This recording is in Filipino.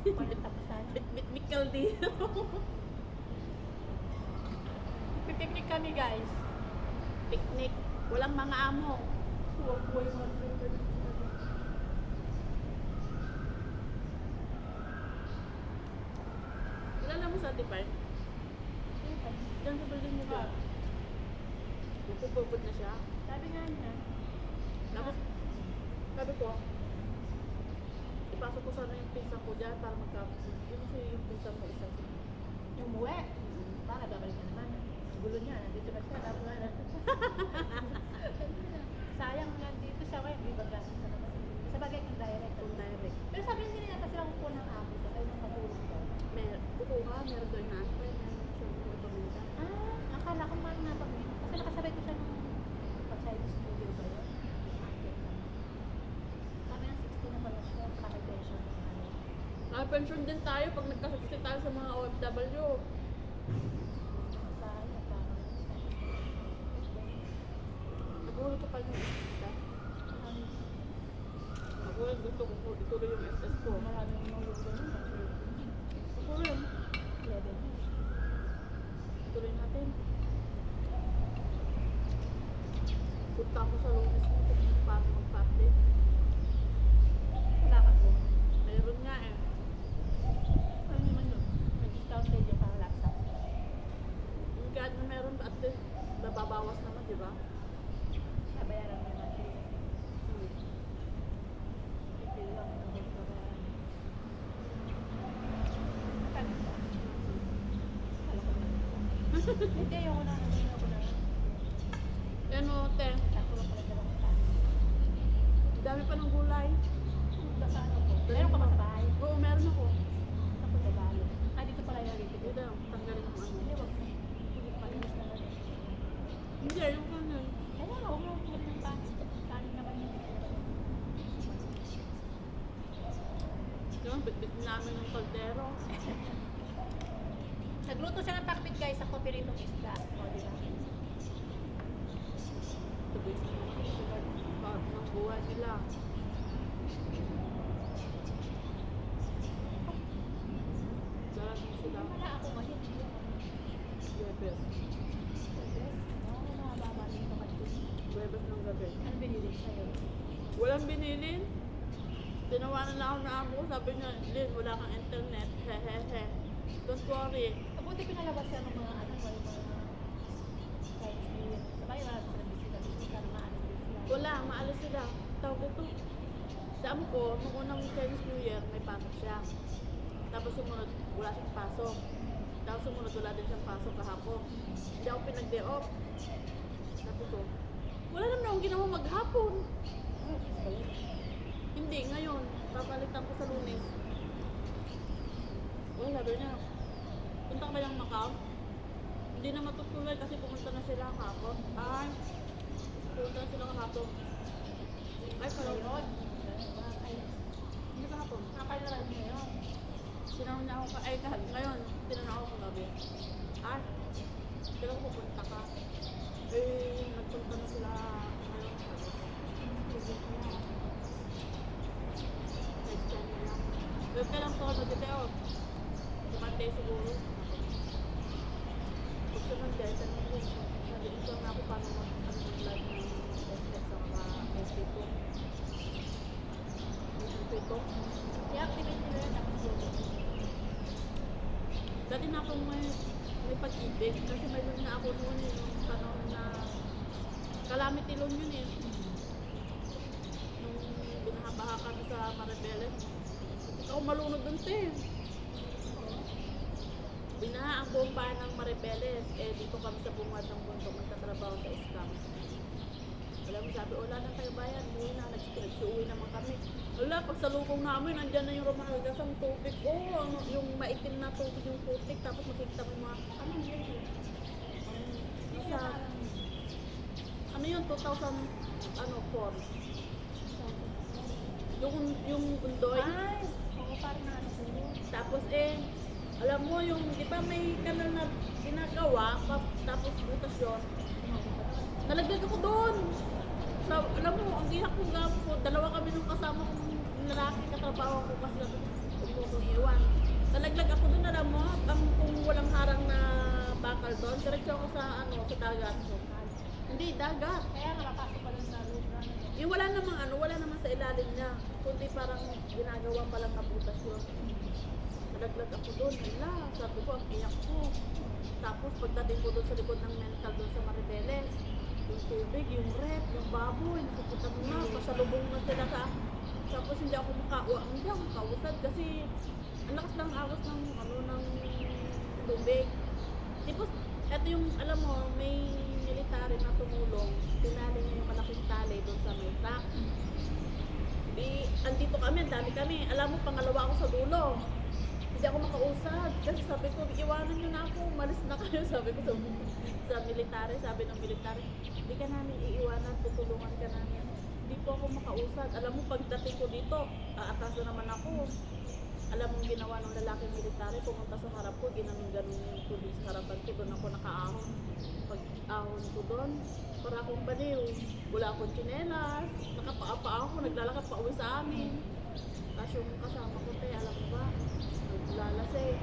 Walang tapusan. Bit-bit kaldero. Pipiknik kami guys. Picnic. Walang mga amo. Buhay mo. Kilala mo sa Tipay? Diyan sa building mo ba? Pupupod na siya. Sabi nga niya. Tapos, sabi ko, ipasok ko sana yung pinsan ko dyan para magkapos. Yun kasi yung pinsan mo isa siya. Yung muwi. Para babalik na naman. Gulo niya. Nandito na siya. Tapos na. Sayang nandito siya. Kaya hindi ba gastos na naman. Sa bagay kung direct. Kung direct. Pero sabi hindi niya kasi ang kukuha ng amo. Ay ng katulong daw. Kukuha, meron doon na. Meron siya yung ipamenta. Akala ko man na pag kasi nakasabay ko siya nung pag-Chinese New Year ba yun? Sabi ng 60 na pala siya. Kaka-pension. Pension din tayo pag nagkasakit tayo sa mga OFW. Nagulat ko pa yung SS ka. Nagulat gusto ko ituloy yung SS ko. Maraming nulog doon. Ako rin. 11 years. Ituloy natin. Punta ako sa Lunes mo kung paano mag-party. Wala ka doon. Mayroon nga eh. Ano naman yun? May discount radio para laptop. Kahit na meron, at least nababawas naman, di ba? Nabayaran mo natin. Hmm. Ito lang ang babayaran. Kano ba? Kala ko naman. Hindi, ayoko na. Ayoko na. Ano, te? Sakto lang pala dalawang tao. Dami pa ng gulay. Basta ano po. Meron ka ba sa bahay? Oo, meron ako. Ako sa bahay. Dito pala yung dito. Dito, tanggalin mo ano. Hindi, wag na. Hindi malinis naman. Hindi, yung kanan. Kaya nga, huwag mo huwag ng panis. Kanin naman yun. Yung bit-bit namin ng kaldero. Nagluto siya ng takbit guys sa kopiritong isda. O, di ba? Sabi ko, part ng buhay nila. Sarap din sila. Wala ako ngayon. Bebes. Oo, mababa na yung kamatis. Bebes ng gabi. Ano binili sa'yo? Walang binilin. Tinawanan na ako na amo ko. Sabi niya, Lynn, wala kang internet. Hehehe. Don't worry. Mabuti pinalabas siya ng mga ano, may mga Chinese New Year. Sabay, wala sila bisita. Bisita na maano din sila. Wala, maalis sila. Tawag ito. Sa amo ko, nung unang Chinese New Year, may pasok siya. Tapos sumunod, wala siyang pasok. Tapos sumunod, wala din siyang pasok kahapon. Hindi ako pinag-day off. Sabi ko, wala naman akong ginawa maghapon. Hindi, ngayon. Papalitan ko sa Lunes. Wala, sabi niya. Punta ka ba yung Macau? Hindi na matutuloy kasi pumunta na sila kahapon. Ay, pumunta na sila kahapon. Ay, pala yun. Ay, Hindi kahapon. nakaliran niya yun. Sinanong niya ako ay kahit ngayon, tinanong ako kagabi. Ah, kailan ko pupunta ka? Eh, nagpunta na sila ngayon sa visit niya. Next time na lang. Web ka lang po ako magditeo. Dumante siguro. Pag sa Monday, tanong ko, nag-iintro na ako paano mag-live ng SX sa mga SP2. SP2. I-activate nila yun. Tapos yun. Dati na akong may pag-ibig kasi may loan na ako noon eh, nung panahon na calamity loan yun eh. Nung binahabaha kami sa Maribeles. Ako malunod dun te. Binaha ang buong bayan ng Maribeles. Eh dito kami sa bungad ng bundok magtatrabaho sa scam. Wala mo sabi, wala na kayo bayan, uwi na, nagsuuwi naman kami. Wala, pag sa lubong namin, andyan na yung Romanalgas ang tubig. Oh, ano, yung maitim na tubig yung putik, tapos makikita mo yung mga, Ano yun? nasa, ano yun, 2000, ano, 4. Yung undoy. Ay! Oo, parang na ano ko. Tapos alam mo yung, di ba may kanal na ginagawa, tapos butas yun. Nalaglag ako doon. So, alam mo, ang iyak kong gapo ko, dalawa kami nung kasama kong lalaki, katrabaho ko kasi Huwag mo kong iwan. Nalaglag ako doon, alam mo, kung walang harang na bakal doon, diretso ako sa sa dagat. Hindi, dagat. Kaya nga napasok pa lang sa loob na ano. Wala namang wala naman sa ilalim niya. Kundi parang ginagawa pa lang na butas yun. Nalaglag ako doon, hala, sabi ko, ang iyak ko. Tapos pagdating ko doon sa likod ng mental doon sa Maribeles, yung tubig, yung rep, yung baboy, nakapunta mo na, pasalubong na sila sa. Tapos hindi ako makausad kasi ang lakas ng awas ng ng tubig. Tapos, eto yung, alam mo, may military na tumulong, tinali niya yung malaking tali doon sa may truck. Di, andito kami, ang dami kami. Alam mo, pangalawa ako sa dulo. Hindi ako makausad. Kasi sabi ko, iwanan nyo na ako, umalis na kayo. Sabi ko sa military, sabi ng military, hindi ka namin iiwanan, tutulungan ka namin. Hindi po ako makausad. Alam mo, pagdating ko dito, aatas na naman ako. Alam mo ginawa ng lalaking military, pumunta sa harap ko, ginanong-ganon yung pulis sa harapan ko, doon ako nakaahon. Pag-ahon ko doon, para akong baliw. Wala akong tsinelas, nakapaapa ako, naglalakad pa uwi sa amin. Tapos yung kasama ko, alam mo ba, naglalasing.